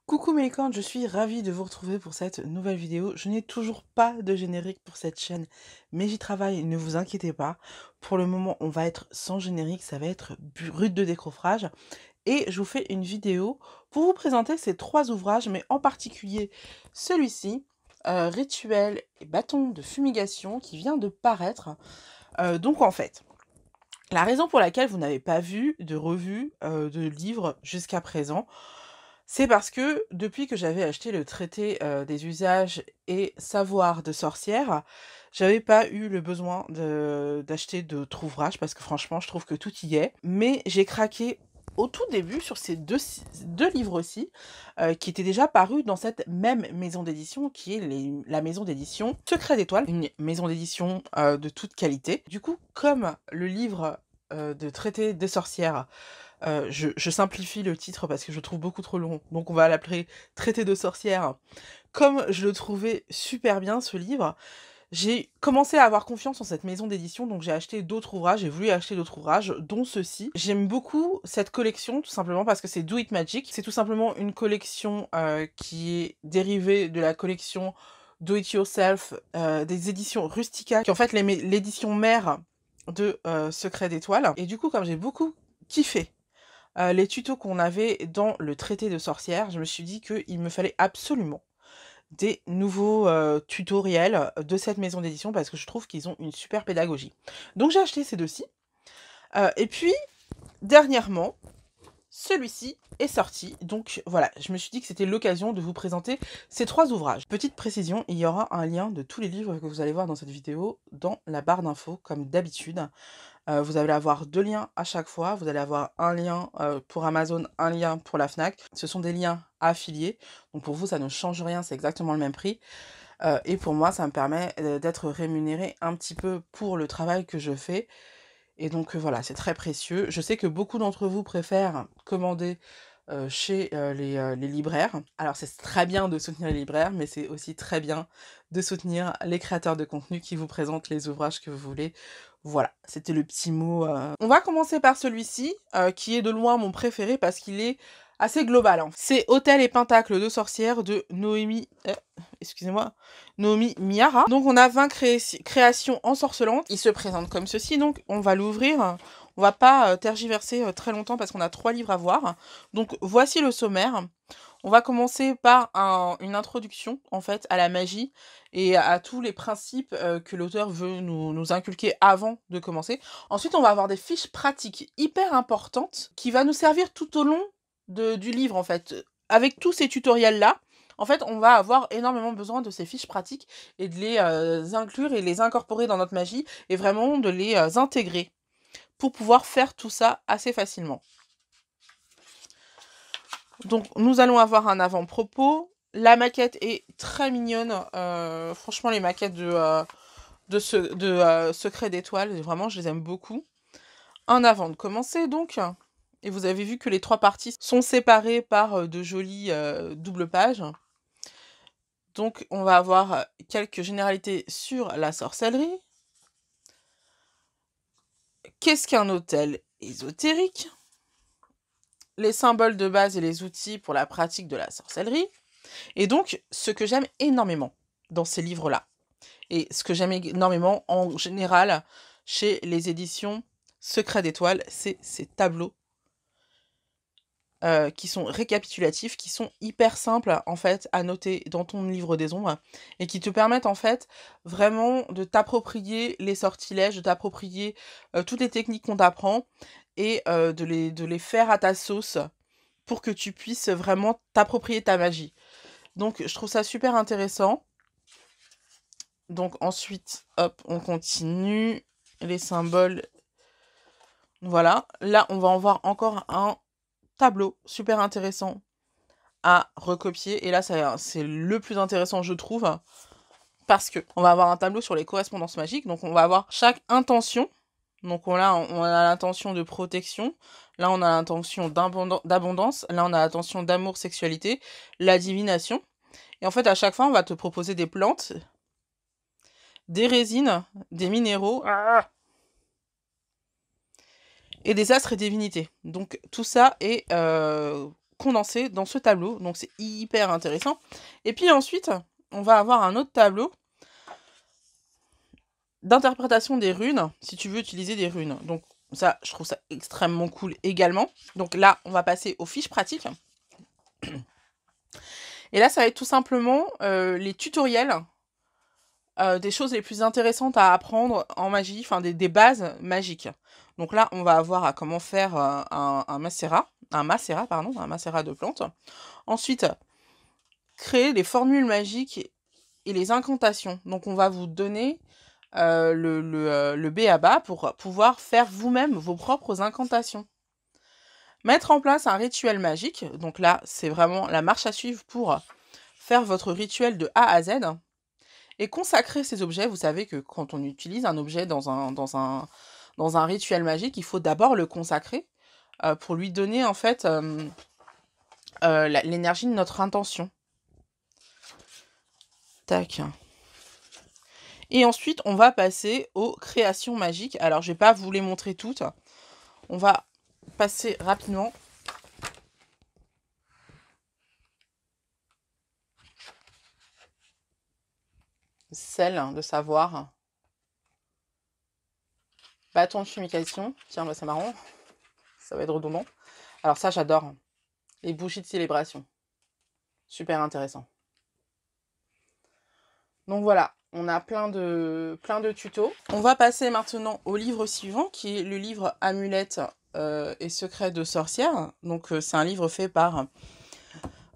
Coucou mes licornes, je suis ravie de vous retrouver pour cette nouvelle vidéo. Je n'ai toujours pas de générique pour cette chaîne, mais j'y travaille, ne vous inquiétez pas. Pour le moment, on va être sans générique, ça va être brut de décoffrage. Et je vous fais une vidéo pour vous présenter ces trois ouvrages, mais en particulier celui-ci, Rituel et bâton de fumigation, qui vient de paraître. Donc en fait, la raison pour laquelle vous n'avez pas vu de revue de livre jusqu'à présent, c'est parce que depuis que j'avais acheté le traité des usages et savoirs de sorcière, j'avais pas eu le besoin d'acheter d'autres ouvrages parce que franchement, je trouve que tout y est. Mais j'ai craqué au tout début sur ces deux livres-ci qui étaient déjà parus dans cette même maison d'édition qui est la maison d'édition Secret d'Étoile, une maison d'édition de toute qualité. Du coup, comme le livre de traité des sorcières, je simplifie le titre parce que je le trouve beaucoup trop long, donc on va l'appeler Traité de sorcières. Comme je le trouvais super bien ce livre, j'ai commencé à avoir confiance en cette maison d'édition, donc j'ai acheté d'autres ouvrages, j'ai voulu acheter d'autres ouvrages, dont ceux-ci. J'aime beaucoup cette collection, tout simplement parce que c'est Do It Magic. C'est tout simplement une collection qui est dérivée de la collection Do It Yourself des éditions Rustica, qui est en fait l'édition mère de Secret d'Étoile. Et du coup, comme j'ai beaucoup kiffé les tutos qu'on avait dans le traité de sorcière, je me suis dit qu'il me fallait absolument des nouveaux tutoriels de cette maison d'édition parce que je trouve qu'ils ont une super pédagogie. Donc j'ai acheté ces deux-ci. Et puis, dernièrement, celui-ci est sorti. Donc voilà, je me suis dit que c'était l'occasion de vous présenter ces trois ouvrages. Petite précision, il y aura un lien de tous les livres que vous allez voir dans cette vidéo dans la barre d'infos, comme d'habitude. Vous allez avoir deux liens à chaque fois. Vous allez avoir un lien pour Amazon, un lien pour la Fnac. Ce sont des liens affiliés. Donc pour vous, ça ne change rien, c'est exactement le même prix. Et pour moi, ça me permet d'être rémunérée un petit peu pour le travail que je fais. Et donc voilà, c'est très précieux. Je sais que beaucoup d'entre vous préfèrent commander chez les libraires. Alors c'est très bien de soutenir les libraires, mais c'est aussi très bien de soutenir les créateurs de contenu qui vous présentent les ouvrages que vous voulez. Voilà, c'était le petit mot. On va commencer par celui-ci, qui est de loin mon préféré parce qu'il est assez global, hein. C'est Hôtel et Pentacle de sorcière de Noémie... excusez-moi, Naomi Miyara. Donc on a 20 créations ensorcelantes. Il se présente comme ceci, donc on va l'ouvrir. On va pas tergiverser très longtemps parce qu'on a 3 livres à voir. Donc voici le sommaire. On va commencer par une introduction en fait à la magie et à tous les principes que l'auteur veut nous inculquer avant de commencer. Ensuite on va avoir des fiches pratiques hyper importantes qui va nous servir tout au long du livre en fait. Avec tous ces tutoriels là, en fait, on va avoir énormément besoin de ces fiches pratiques et de les inclure et les incorporer dans notre magie et vraiment de les intégrer pour pouvoir faire tout ça assez facilement. Donc, nous allons avoir un avant-propos. La maquette est très mignonne. Franchement, les maquettes de Secret d'Étoile, vraiment, je les aime beaucoup. Un avant de commencer, donc. Et vous avez vu que les 3 parties sont séparées par de jolies doubles pages. Donc, on va avoir quelques généralités sur la sorcellerie. Qu'est-ce qu'un hôtel ésotérique? Les symboles de base et les outils pour la pratique de la sorcellerie. Et donc, ce que j'aime énormément dans ces livres-là, et ce que j'aime énormément en général chez les éditions Secret d'Étoile, c'est ces tableaux qui sont récapitulatifs, qui sont hyper simples en fait à noter dans ton livre des ombres et qui te permettent en fait vraiment de t'approprier les sortilèges, de t'approprier toutes les techniques qu'on t'apprend et de les faire à ta sauce pour que tu puisses vraiment t'approprier ta magie. Donc je trouve ça super intéressant. Donc ensuite, hop, on continue les symboles. Voilà, là on va en voir encore un tableau super intéressant à recopier. Et là, c'est le plus intéressant, je trouve, parce que on va avoir un tableau sur les correspondances magiques. Donc, on va avoir chaque intention. Donc, on a l'intention de protection. Là, on a l'intention d'abondance. Là, on a l'intention d'amour, sexualité, la divination. Et en fait, à chaque fois, on va te proposer des plantes, des résines, des minéraux et des astres et divinités. Donc, tout ça est condensé dans ce tableau. Donc c'est hyper intéressant. Et puis ensuite, on va avoir un autre tableau d'interprétation des runes, si tu veux utiliser des runes. Donc ça, je trouve ça extrêmement cool également. Donc là, on va passer aux fiches pratiques. Et là, ça va être tout simplement les tutoriels des choses les plus intéressantes à apprendre en magie, enfin des bases magiques. Donc là, on va avoir à comment faire un macérat de plantes. Ensuite, créer les formules magiques et les incantations. Donc on va vous donner le b.a.-ba pour pouvoir faire vous-même vos propres incantations. Mettre en place un rituel magique. Donc là, c'est vraiment la marche à suivre pour faire votre rituel de A à Z. Et consacrer ces objets. Vous savez que quand on utilise un objet dans un rituel magique, il faut d'abord le consacrer pour lui donner en fait l'énergie de notre intention. Tac. Et ensuite, on va passer aux créations magiques. Alors, je ne vais pas vous les montrer toutes. On va passer rapidement. Celle de savoir. Bâton de fumication. Tiens, bah, c'est marrant. Ça va être redondant. Alors ça, j'adore. Les bougies de célébration. Super intéressant. Donc voilà, on a plein de tutos. On va passer maintenant au livre suivant, qui est le livre Amulettes et secrets de sorcières. Donc c'est un livre fait par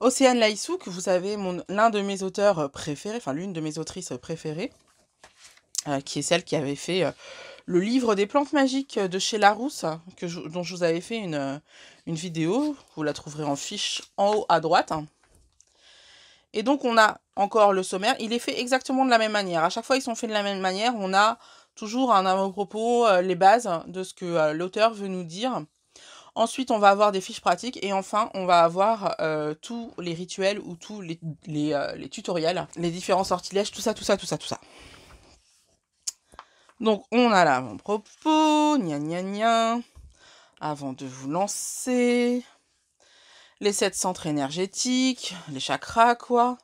Océane Laïssou, que vous savez, l'un de mes auteurs préférés, enfin l'une de mes autrices préférées, qui est celle qui avait fait le livre des plantes magiques de chez Larousse, dont je vous avais fait une vidéo. Vous la trouverez en fiche en haut à droite. Et donc, on a encore le sommaire. Il est fait exactement de la même manière. À chaque fois, ils sont faits de la même manière. On a toujours un avant-propos, les bases de ce que l'auteur veut nous dire. Ensuite, on va avoir des fiches pratiques. Et enfin, on va avoir tous les rituels ou tous les tutoriels, les différents sortilèges, tout ça. Donc, on a l'avant-propos, gna gna gna, avant de vous lancer, les 7 centres énergétiques, les chakras, quoi,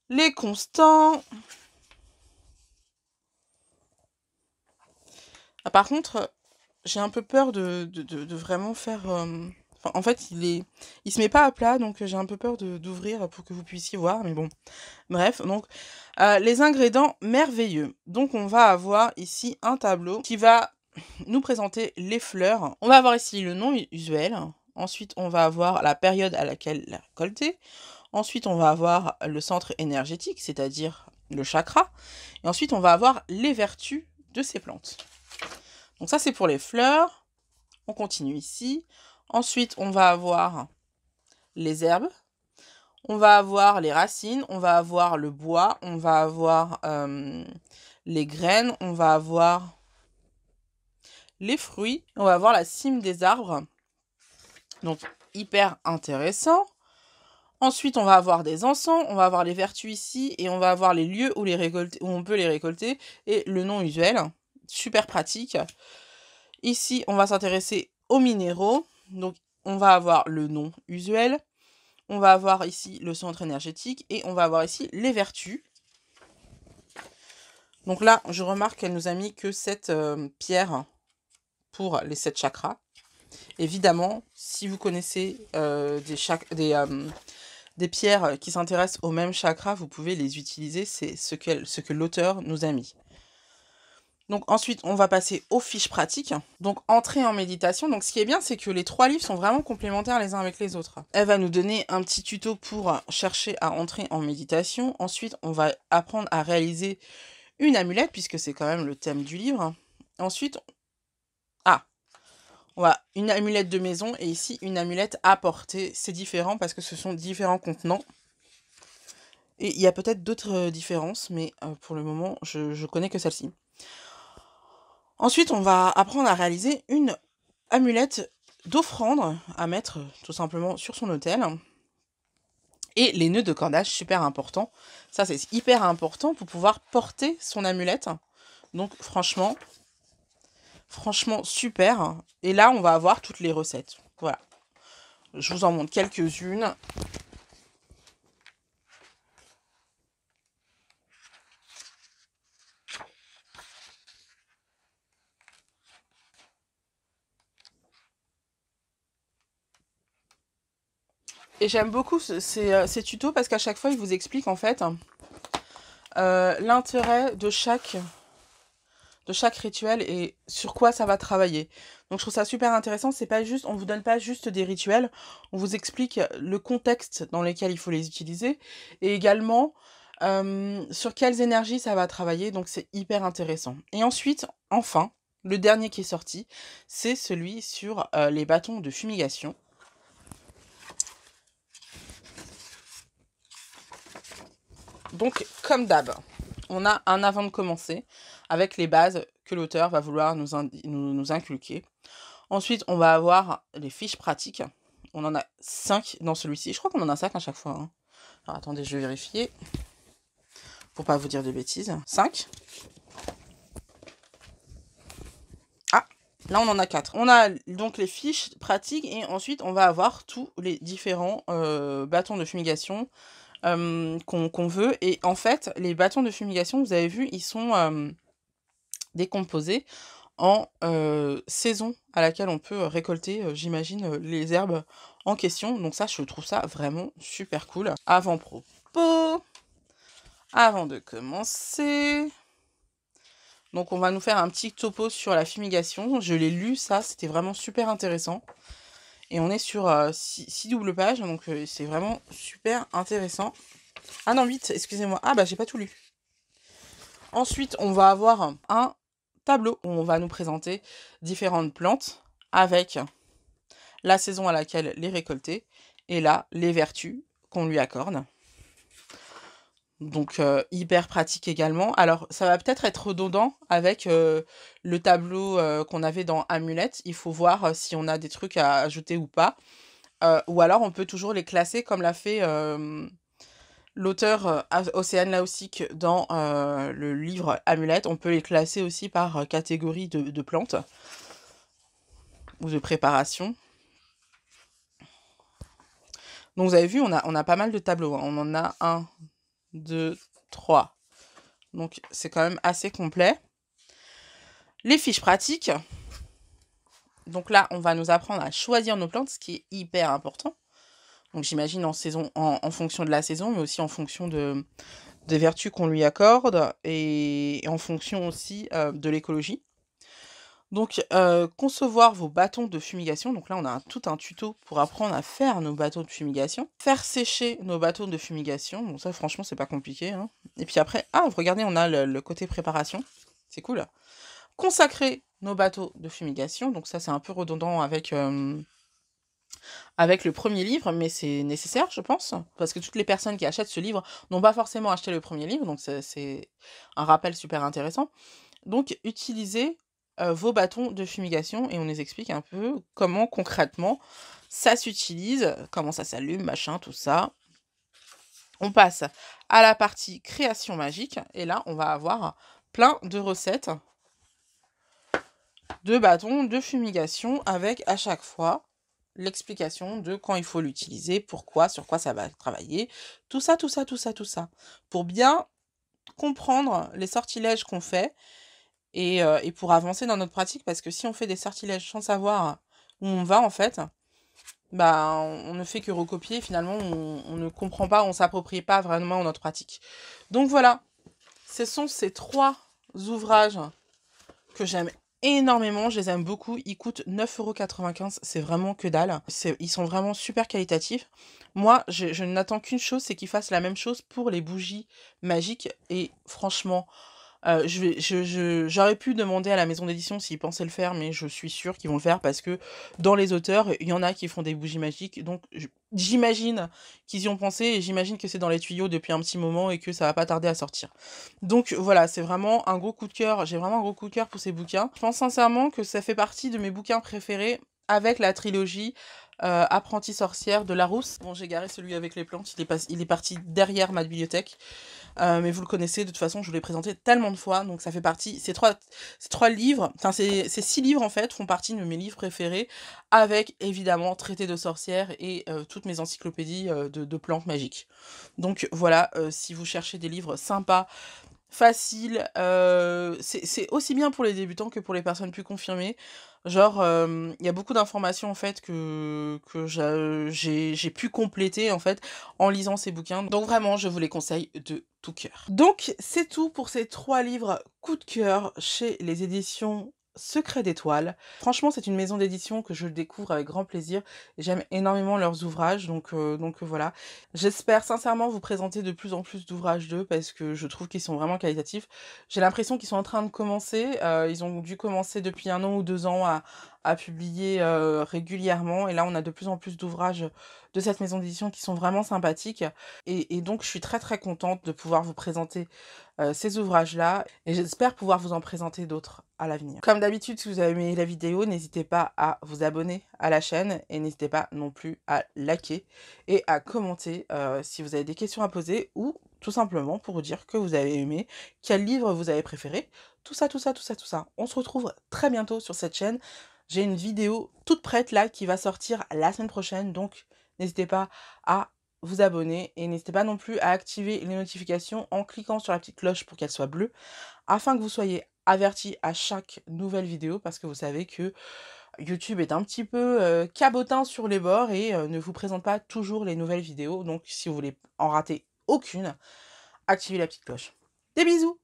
les constants. Ah, par contre, j'ai un peu peur de vraiment faire... Enfin, en fait, il se met pas à plat, donc j'ai un peu peur d'ouvrir pour que vous puissiez voir, mais bon. Bref, donc, les ingrédients merveilleux. Donc, on va avoir ici un tableau qui va nous présenter les fleurs. On va avoir ici le nom usuel. Ensuite, on va avoir la période à laquelle la récolter. Ensuite, on va avoir le centre énergétique, c'est-à-dire le chakra. Et ensuite, on va avoir les vertus de ces plantes. Donc ça, c'est pour les fleurs. On continue ici. Ensuite, on va avoir les herbes. On va avoir les racines. On va avoir le bois. On va avoir les graines. On va avoir les fruits. On va avoir la cime des arbres. Donc, hyper intéressant. Ensuite, on va avoir des encens, on va avoir les vertus ici, et on va avoir les lieux où on peut les récolter, et le nom usuel. Super pratique. Ici, on va s'intéresser aux minéraux. Donc, on va avoir le nom usuel. On va avoir ici le centre énergétique, et on va avoir ici les vertus. Donc là, je remarque qu'elle nous a mis que 7 pierres pour les 7 chakras. Évidemment, si vous connaissez des pierres qui s'intéressent au même chakra, vous pouvez les utiliser, c'est ce que l'auteur nous a mis. Donc ensuite, on va passer aux fiches pratiques. Donc entrer en méditation. Donc ce qui est bien, c'est que les 3 livres sont vraiment complémentaires les uns avec les autres. Elle va nous donner un petit tuto pour chercher à entrer en méditation. Ensuite, on va apprendre à réaliser une amulette, puisque c'est quand même le thème du livre. Ensuite, on va une amulette de maison et ici une amulette à porter. C'est différent parce que ce sont différents contenants. Et il y a peut-être d'autres différences, mais pour le moment, je connais que celle-ci. Ensuite, on va apprendre à réaliser une amulette d'offrande à mettre tout simplement sur son autel. Et les nœuds de cordage, super important. Ça, c'est hyper important pour pouvoir porter son amulette. Donc, franchement, super. Et là, on va avoir toutes les recettes. Voilà. Je vous en montre quelques-unes. Et j'aime beaucoup ces tutos parce qu'à chaque fois, ils vous expliquent en fait l'intérêt de chaque rituel et sur quoi ça va travailler. Donc je trouve ça super intéressant, c'est pas juste, on vous donne pas juste des rituels, on vous explique le contexte dans lequel il faut les utiliser et également sur quelles énergies ça va travailler, donc c'est hyper intéressant. Et ensuite, enfin, le dernier qui est sorti, c'est celui sur les bâtons de fumigation. Donc, comme d'hab, on a un avant de commencer avec les bases que l'auteur va vouloir nous inculquer. Ensuite, on va avoir les fiches pratiques. On en a 5 dans celui-ci. Je crois qu'on en a 5 à chaque fois. Hein. Alors, attendez, je vais vérifier. Pour pas vous dire de bêtises. 5. Ah, là, on en a 4. On a donc les fiches pratiques et ensuite, on va avoir tous les différents bâtons de fumigation qu'on veut. Et en fait, les bâtons de fumigation, vous avez vu, ils sont décomposés en saison à laquelle on peut récolter, j'imagine, les herbes en question. Donc ça, je trouve ça vraiment super cool. Avant-propos, avant de commencer... Donc on va nous faire un petit topo sur la fumigation. Je l'ai lu, ça, c'était vraiment super intéressant. Et on est sur 6 doubles pages, donc c'est vraiment super intéressant. Ah non, 8, excusez-moi. Ah bah j'ai pas tout lu. Ensuite, on va avoir un tableau où on va nous présenter différentes plantes avec la saison à laquelle les récolter et là, les vertus qu'on lui accorde. Donc, hyper pratique également. Alors, ça va peut-être être redondant avec le tableau qu'on avait dans Amulette. Il faut voir si on a des trucs à ajouter ou pas. Ou alors, on peut toujours les classer comme l'a fait l'auteur Océane Laossic dans le livre Amulette. On peut les classer aussi par catégorie de plantes ou de préparation. Donc, vous avez vu, on a pas mal de tableaux. Hein. On en a 1, 2, 3. Donc, c'est quand même assez complet. Les fiches pratiques. Donc là, on va nous apprendre à choisir nos plantes, ce qui est hyper important. Donc, j'imagine en fonction de la saison, mais aussi en fonction des vertus qu'on lui accorde et en fonction aussi de l'écologie. Donc, concevoir vos bâtons de fumigation. Donc là, on a tout un tuto pour apprendre à faire nos bâtons de fumigation. Faire sécher nos bâtons de fumigation. Bon, ça, franchement, c'est pas compliqué. Hein. Et puis après, regardez, on a le côté préparation. C'est cool. Consacrer nos bateaux de fumigation. Donc ça, c'est un peu redondant avec le premier livre, mais c'est nécessaire, je pense. Parce que toutes les personnes qui achètent ce livre n'ont pas forcément acheté le premier livre. Donc c'est un rappel super intéressant. Donc, utilisez vos bâtons de fumigation et on les explique un peu comment concrètement ça s'utilise, comment ça s'allume, machin, tout ça. On passe à la partie création magique et là on va avoir plein de recettes de bâtons de fumigation avec à chaque fois l'explication de quand il faut l'utiliser, pourquoi, sur quoi ça va travailler, tout ça, tout ça, tout ça, tout ça, pour bien comprendre les sortilèges qu'on fait. Et pour avancer dans notre pratique, parce que si on fait des sortilèges sans savoir où on va, en fait, bah, on ne fait que recopier, finalement, on ne comprend pas, on ne s'approprie pas vraiment notre pratique. Donc voilà, ce sont ces 3 ouvrages que j'aime énormément, je les aime beaucoup, ils coûtent 9,95 €, c'est vraiment que dalle, ils sont vraiment super qualitatifs. Moi, je n'attends qu'une chose, c'est qu'ils fassent la même chose pour les bougies magiques, et franchement... j'aurais pu demander à la maison d'édition s'ils pensaient le faire, mais je suis sûre qu'ils vont le faire parce que dans les auteurs, il y en a qui font des bougies magiques. Donc j'imagine qu'ils y ont pensé et j'imagine que c'est dans les tuyaux depuis un petit moment et que ça va pas tarder à sortir. Donc voilà, c'est vraiment un gros coup de cœur. J'ai vraiment un gros coup de cœur pour ces bouquins. Je pense sincèrement que ça fait partie de mes bouquins préférés avec la trilogie Apprentie sorcière de Larousse. Bon, j'ai garé celui avec les plantes, il est parti derrière ma bibliothèque. Mais vous le connaissez, de toute façon, je vous l'ai présenté tellement de fois, donc ça fait partie, ces trois livres, enfin ces 6 livres en fait, font partie de mes livres préférés, avec évidemment Traité de sorcière et toutes mes encyclopédies de plantes magiques. Donc voilà, si vous cherchez des livres sympas, faciles, c'est aussi bien pour les débutants que pour les personnes plus confirmées. Genre, il y a beaucoup d'informations en fait que j'ai pu compléter en fait en lisant ces bouquins. Donc vraiment, je vous les conseille de tout cœur. Donc c'est tout pour ces 3 livres coup de cœur chez les éditions Secret d'Étoiles. Franchement, c'est une maison d'édition que je découvre avec grand plaisir. J'aime énormément leurs ouvrages, donc voilà. J'espère sincèrement vous présenter de plus en plus d'ouvrages d'eux parce que je trouve qu'ils sont vraiment qualitatifs. J'ai l'impression qu'ils sont en train de commencer. Ils ont dû commencer depuis 1 an ou 2 ans à publier régulièrement. Et là, on a de plus en plus d'ouvrages de cette maison d'édition qui sont vraiment sympathiques. Et donc, je suis très très contente de pouvoir vous présenter ces ouvrages-là. Et j'espère pouvoir vous en présenter d'autres à l'avenir. Comme d'habitude, si vous avez aimé la vidéo, n'hésitez pas à vous abonner à la chaîne. Et n'hésitez pas non plus à liker et à commenter si vous avez des questions à poser ou tout simplement pour vous dire que vous avez aimé, quel livre vous avez préféré, tout ça, tout ça, tout ça, tout ça. On se retrouve très bientôt sur cette chaîne. J'ai une vidéo toute prête là qui va sortir la semaine prochaine, donc n'hésitez pas à vous abonner et n'hésitez pas non plus à activer les notifications en cliquant sur la petite cloche pour qu'elle soit bleue afin que vous soyez avertis à chaque nouvelle vidéo parce que vous savez que YouTube est un petit peu cabotin sur les bords et ne vous présente pas toujours les nouvelles vidéos. Donc si vous voulez en rater aucune, activez la petite cloche. Des bisous!